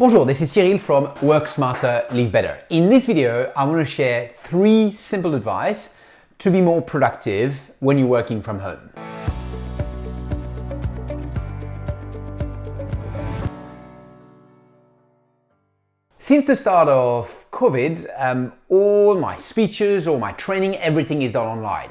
Bonjour, this is Cyril from Work Smarter, Live Better. In this video, I want to share 3 simple advice to be more productive when you're working from home. Since the start of COVID, all my speeches, all my training, everything is done online.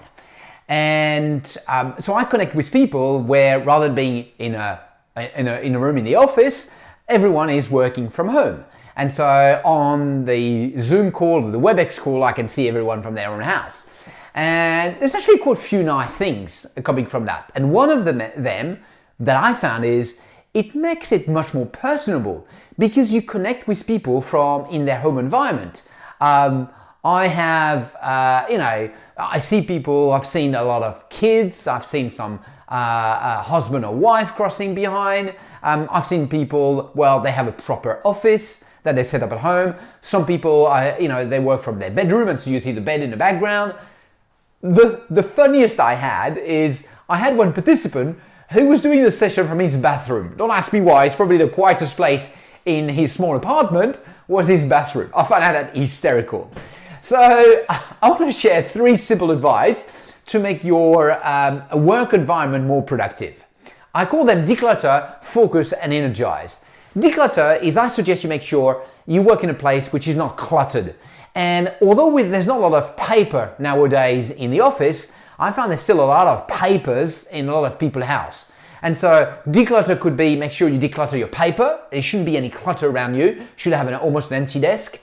And so I connect with people where rather than being in a room in the office, everyone is working from home. And so on the Zoom call or the WebEx call, I can see everyone from their own house. And there's actually quite a few nice things coming from that. And one of them that I found is it makes it much more personable because you connect with people from in their home environment. I have, I see people, I've seen a lot of kids, I've seen some husband or wife crossing behind. I've seen people, well, they have a proper office that they set up at home. Some people, they work from their bedroom and so you see the bed in the background. The funniest I had is I had one participant who was doing the session from his bathroom. Don't ask me why, it's probably the quietest place in his small apartment was his bathroom. I found that hysterical. So I want to share 3 simple advice to make your work environment more productive. I call them declutter, focus, and energize. Declutter is I suggest you make sure you work in a place which is not cluttered. And although there's not a lot of paper nowadays in the office, I find there's still a lot of papers in a lot of people's house. And so declutter could be make sure you declutter your paper. There shouldn't be any clutter around you. You should have almost an empty desk.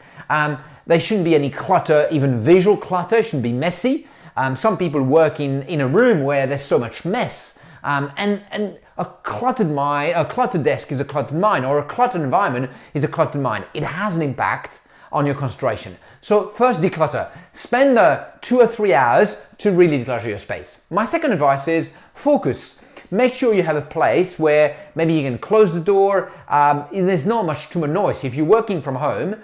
There shouldn't be any clutter, even visual clutter. It shouldn't be messy. Some people work in a room where there's so much mess. And a cluttered desk is a cluttered mind, or a cluttered environment is a cluttered mind. It has an impact on your concentration. So first, declutter. Spend 2 or 3 hours to really declutter your space. My second advice is focus. Make sure you have a place where maybe you can close the door. There's not much too much noise. If you're working from home,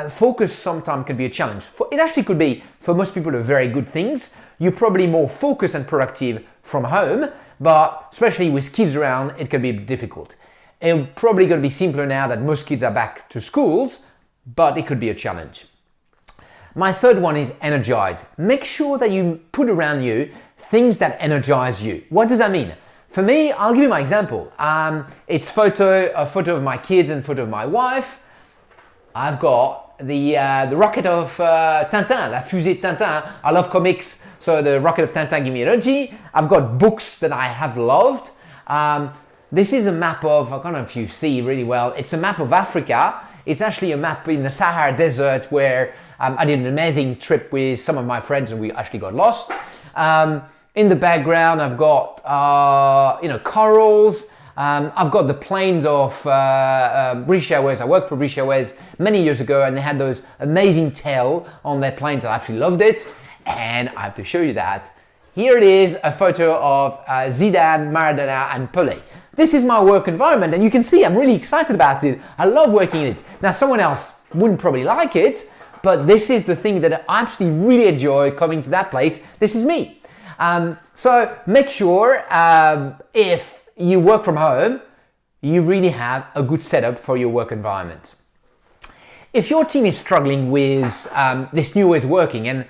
focus sometimes can be a challenge. It actually could be, for most people, a very good things. You're probably more focused and productive from home, but especially with kids around, it can be difficult. It's probably going to be simpler now that most kids are back to schools, but it could be a challenge. My third one is energize. Make sure that you put around you things that energize you. What does that mean? For me, I'll give you my example. It's a photo of my kids and a photo of my wife. I've got the rocket of Tintin, la fusée de Tintin. I love comics, so the rocket of Tintin gives me energy. I've got books that I have loved. This is a map of, I don't know if you see really well, it's a map of Africa. It's actually a map in the Sahara Desert where I did an amazing trip with some of my friends and we actually got lost. In the background, I've got corals. I've got the planes of British Airways. I worked for British Airways many years ago and they had those amazing tail on their planes. I absolutely loved it. And I have to show you that. Here it is, a photo of Zidane, Maradona and Pelé. This is my work environment and you can see I'm really excited about it. I love working in it. Now someone else wouldn't probably like it, but this is the thing that I absolutely really enjoy coming to that place. This is me. So make sure if you work from home, you really have a good setup for your work environment. If your team is struggling with this new ways of working, and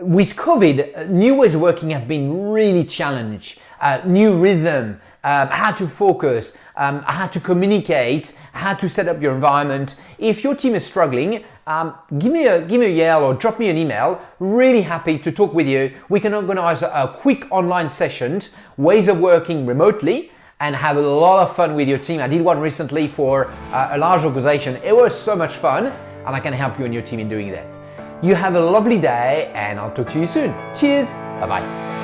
with COVID, new ways of working have been really challenged. New rhythm, how to focus, how to communicate, how to set up your environment. If your team is struggling, give me a yell or drop me an email. Really happy to talk with you. We can organize a quick online sessions, ways of working remotely, and have a lot of fun with your team. I did one recently for a large organization. It was so much fun, and I can help you and your team in doing that. You have a lovely day, and I'll talk to you soon. Cheers. Bye-bye.